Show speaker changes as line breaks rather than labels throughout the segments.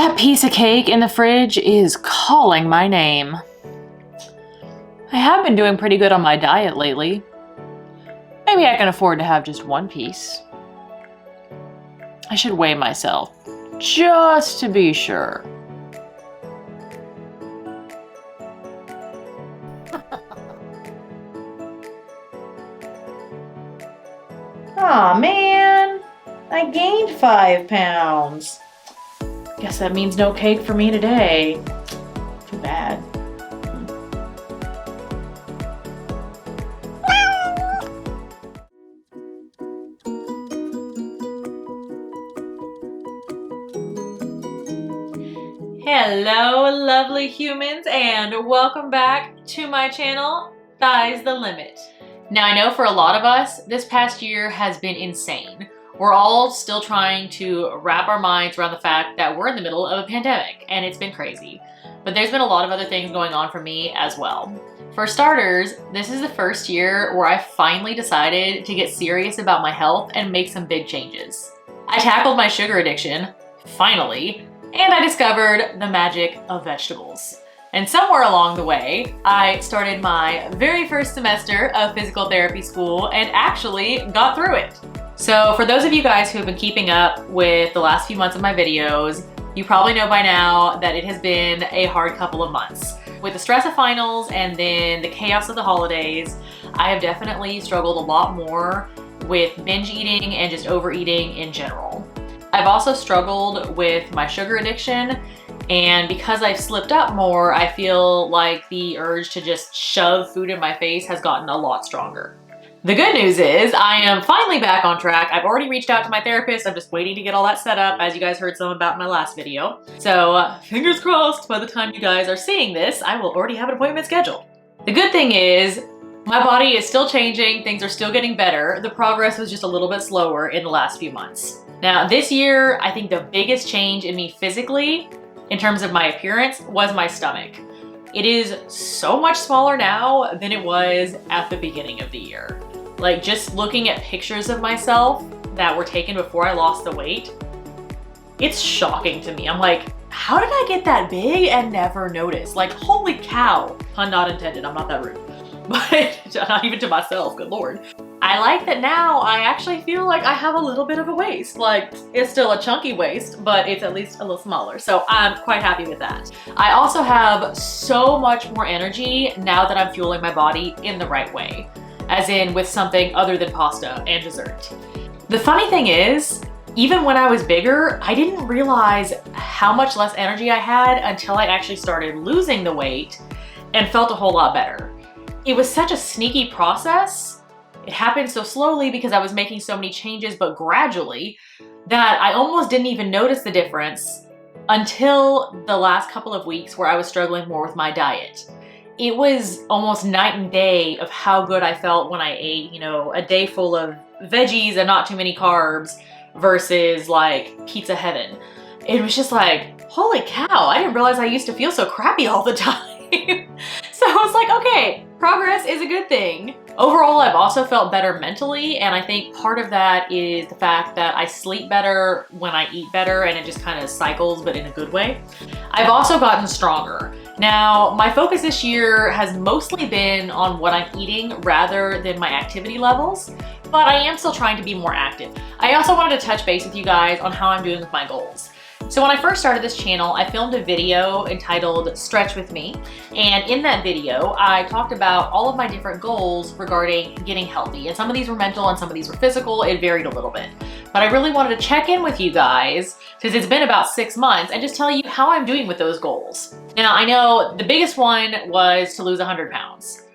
That piece of cake in the fridge is calling my name. I have been doing pretty good on my diet lately. Maybe I can afford to have just one piece. I should weigh myself, just to be sure.
Aw, man, I gained 5 pounds.
Guess that means no cake for me today.
Too bad.
Hello, lovely humans, and welcome back to my channel, Thighs the Limit. Now, I know for a lot of us, this past year has been insane. We're all still trying to wrap our minds around the fact that we're in the middle of a pandemic, and it's been crazy. But there's been a lot of other things going on for me as well. For starters, this is the first year where I finally decided to get serious about my health and make some big changes. I tackled my sugar addiction, finally, and I discovered the magic of vegetables. And somewhere along the way, I started my very first semester of physical therapy school and actually got through it. So for those of you guys who have been keeping up with the last few months of my videos, you probably know by now that it has been a hard couple of months. With the stress of finals and then the chaos of the holidays, I have definitely struggled a lot more with binge eating and just overeating in general. I've also struggled with my sugar addiction, and because I've slipped up more, I feel like the urge to just shove food in my face has gotten a lot stronger. The good news is I am finally back on track. I've already reached out to my therapist. I'm just waiting to get all that set up, as you guys heard some about in my last video. So fingers crossed, by the time you guys are seeing this, I will already have an appointment scheduled. The good thing is my body is still changing. Things are still getting better. The progress was just a little bit slower in the last few months. Now this year, I think the biggest change in me physically, in terms of my appearance, was my stomach. It is so much smaller now than it was at the beginning of the year. Like, just looking at pictures of myself that were taken before I lost the weight, it's shocking to me. I'm like, how did I get that big and never notice? Like, holy cow. Pun not intended, I'm not that rude. But not even to myself, good Lord. I like that now I actually feel like I have a little bit of a waist. Like, it's still a chunky waist, but it's at least a little smaller. So I'm quite happy with that. I also have so much more energy now that I'm fueling my body in the right way, as in with something other than pasta and dessert. The funny thing is, even when I was bigger, I didn't realize how much less energy I had until I actually started losing the weight and felt a whole lot better. It was such a sneaky process. It happened so slowly because I was making so many changes, but gradually, that I almost didn't even notice the difference until the last couple of weeks where I was struggling more with my diet. It was almost night and day of how good I felt when I ate, a day full of veggies and not too many carbs versus like pizza heaven. It was just like, holy cow, I didn't realize I used to feel so crappy all the time. So I was like, okay, progress is a good thing. Overall, I've also felt better mentally, and I think part of that is the fact that I sleep better when I eat better, and it just kind of cycles, but in a good way. I've also gotten stronger. Now, my focus this year has mostly been on what I'm eating rather than my activity levels, but I am still trying to be more active. I also wanted to touch base with you guys on how I'm doing with my goals. So when I first started this channel, I filmed a video entitled Stretch With Me. And in that video, I talked about all of my different goals regarding getting healthy. And some of these were mental and some of these were physical. It varied a little bit. But I really wanted to check in with you guys, because it's been about 6 months, and just tell you how I'm doing with those goals. Now, I know the biggest one was to lose 100 pounds.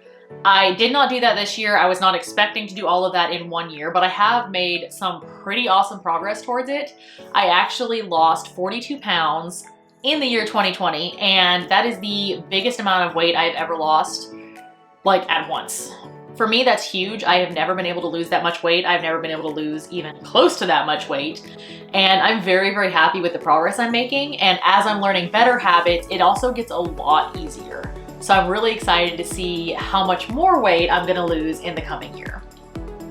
I did not do that this year. I was not expecting to do all of that in 1 year, but I have made some pretty awesome progress towards it. I actually lost 42 pounds in the year 2020, and that is the biggest amount of weight I've ever lost, like at once. For me, that's huge. I have never been able to lose that much weight. I've never been able to lose even close to that much weight. And I'm very, very happy with the progress I'm making. And as I'm learning better habits, it also gets a lot easier. So I'm really excited to see how much more weight I'm gonna lose in the coming year.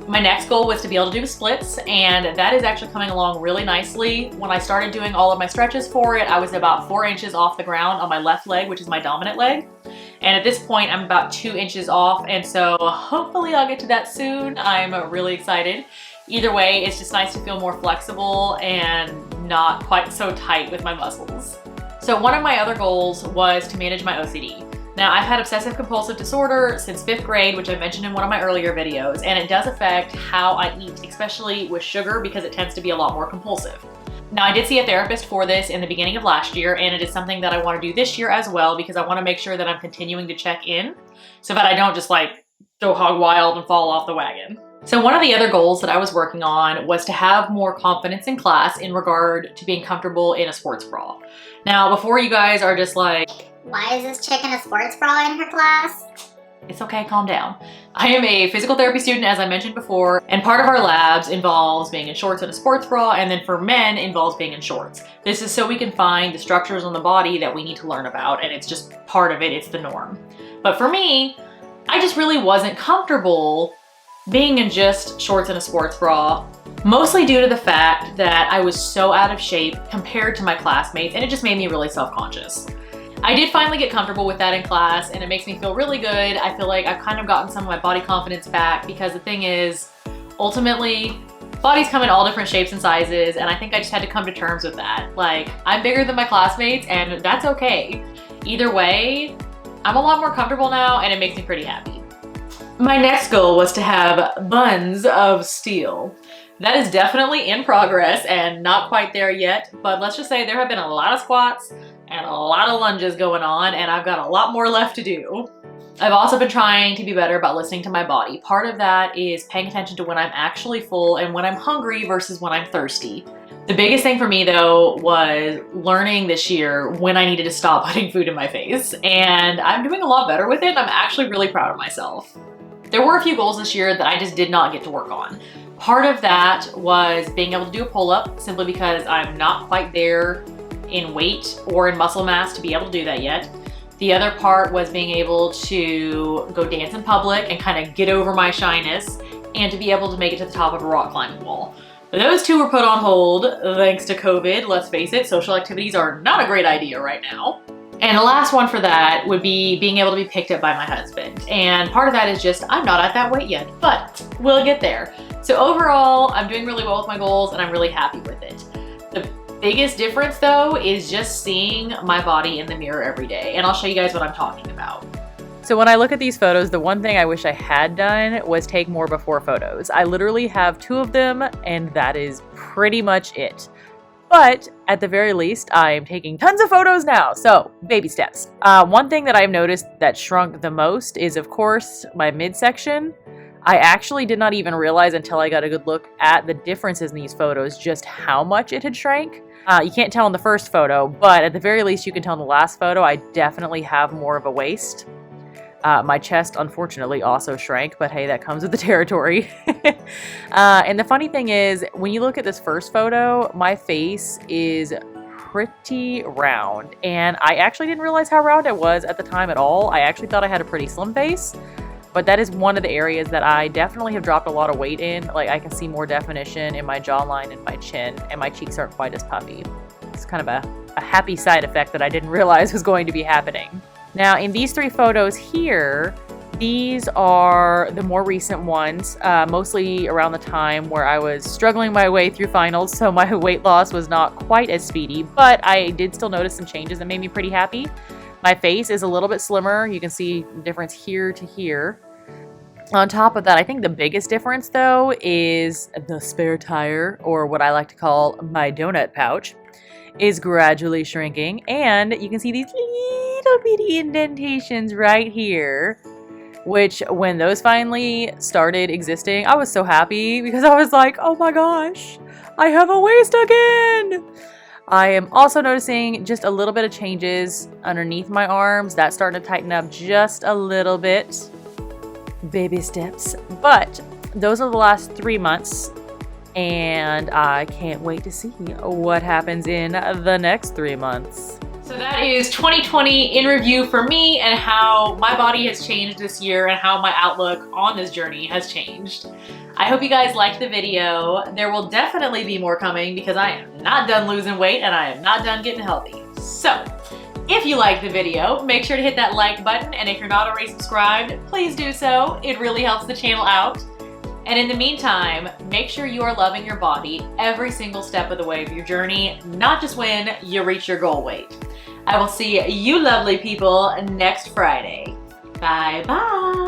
My next goal was to be able to do splits, and that is actually coming along really nicely. When I started doing all of my stretches for it, I was about 4 inches off the ground on my left leg, which is my dominant leg. And at this point, I'm about 2 inches off, and so hopefully I'll get to that soon. I'm really excited. Either way, it's just nice to feel more flexible and not quite so tight with my muscles. So one of my other goals was to manage my OCD. Now, I've had obsessive compulsive disorder since 5th grade, which I mentioned in one of my earlier videos, and it does affect how I eat, especially with sugar, because it tends to be a lot more compulsive. Now, I did see a therapist for this in the beginning of last year, and it is something that I want to do this year as well, because I want to make sure that I'm continuing to check in so that I don't just like go hog wild and fall off the wagon. So one of the other goals that I was working on was to have more confidence in class in regard to being comfortable in a sports bra. Now, before you guys are just like,
why is this chick in a sports bra in her class?
it's okay, calm down. I am a physical therapy student, as I mentioned before, and part of our labs involves being in shorts and a sports bra, and then for men involves being in shorts. This is so we can find the structures on the body that we need to learn about, and it's just part of it, it's the norm. But for me, I just really wasn't comfortable being in just shorts and a sports bra, mostly due to the fact that I was so out of shape compared to my classmates, and it just made me really self-conscious. I did finally get comfortable with that in class, and it makes me feel really good. I feel like I've kind of gotten some of my body confidence back, because the thing is, ultimately, bodies come in all different shapes and sizes, and I think I just had to come to terms with that. Like, I'm bigger than my classmates, and that's okay. Either way, I'm a lot more comfortable now, and it makes me pretty happy. My next goal was to have buns of steel. That is definitely in progress and not quite there yet, but let's just say there have been a lot of squats and a lot of lunges going on, and I've got a lot more left to do. I've also been trying to be better about listening to my body. Part of that is paying attention to when I'm actually full and when I'm hungry versus when I'm thirsty. The biggest thing for me though was learning this year when I needed to stop putting food in my face, and I'm doing a lot better with it, and I'm actually really proud of myself. There were a few goals this year that I just did not get to work on. Part of that was being able to do a pull-up, simply because I'm not quite there in weight or in muscle mass to be able to do that yet. The other part was being able to go dance in public and kind of get over my shyness, and to be able to make it to the top of a rock climbing wall. But those two were put on hold thanks to COVID. Let's face it, social activities are not a great idea right now. And the last one for that would be being able to be picked up by my husband. And part of that is just, I'm not at that weight yet, but we'll get there. So overall, I'm doing really well with my goals, and I'm really happy with it. The biggest difference though is just seeing my body in the mirror every day. And I'll show you guys what I'm talking about.
So when I look at these photos, the one thing I wish I had done was take more before photos. I literally have 2 of them, and that is pretty much it. But at the very least, I am taking tons of photos now. So baby steps. One thing that I've noticed that shrunk the most is, of course, my midsection. I actually did not even realize until I got a good look at the differences in these photos just how much it had shrank. You can't tell in the first photo, but at the very least you can tell in the last photo I definitely have more of a waist. My chest, unfortunately, also shrank, but hey, that comes with the territory. And the funny thing is, when you look at this first photo, my face is pretty round, and I actually didn't realize how round it was at the time at all. I actually thought I had a pretty slim face, but that is one of the areas that I definitely have dropped a lot of weight in. Like, I can see more definition in my jawline and my chin, and my cheeks aren't quite as puffy. It's kind of a happy side effect that I didn't realize was going to be happening. Now, in these 3 photos here, these are the more recent ones, mostly around the time where I was struggling my way through finals, so my weight loss was not quite as speedy, but I did still notice some changes that made me pretty happy. My face is a little bit slimmer. You can see the difference here to here. On top of that, I think the biggest difference, though, is the spare tire, or what I like to call my donut pouch, is gradually shrinking, and you can see these little bitty indentations right here, which when those finally started existing, I was so happy, because I was like, oh my gosh, I have a waist again. I am also noticing just a little bit of changes underneath my arms. That's starting to tighten up just a little bit. Baby steps. But those are the last 3 months, and I can't wait to see what happens in the next 3 months.
So that is 2020 in review for me, and how my body has changed this year and how my outlook on this journey has changed. I hope you guys liked the video. There will definitely be more coming because I am not done losing weight and I am not done getting healthy. So, if you liked the video, make sure to hit that like button, and if you're not already subscribed, please do so. It really helps the channel out. And in the meantime, make sure you are loving your body every single step of the way of your journey, not just when you reach your goal weight. I will see you lovely people next Friday. Bye bye.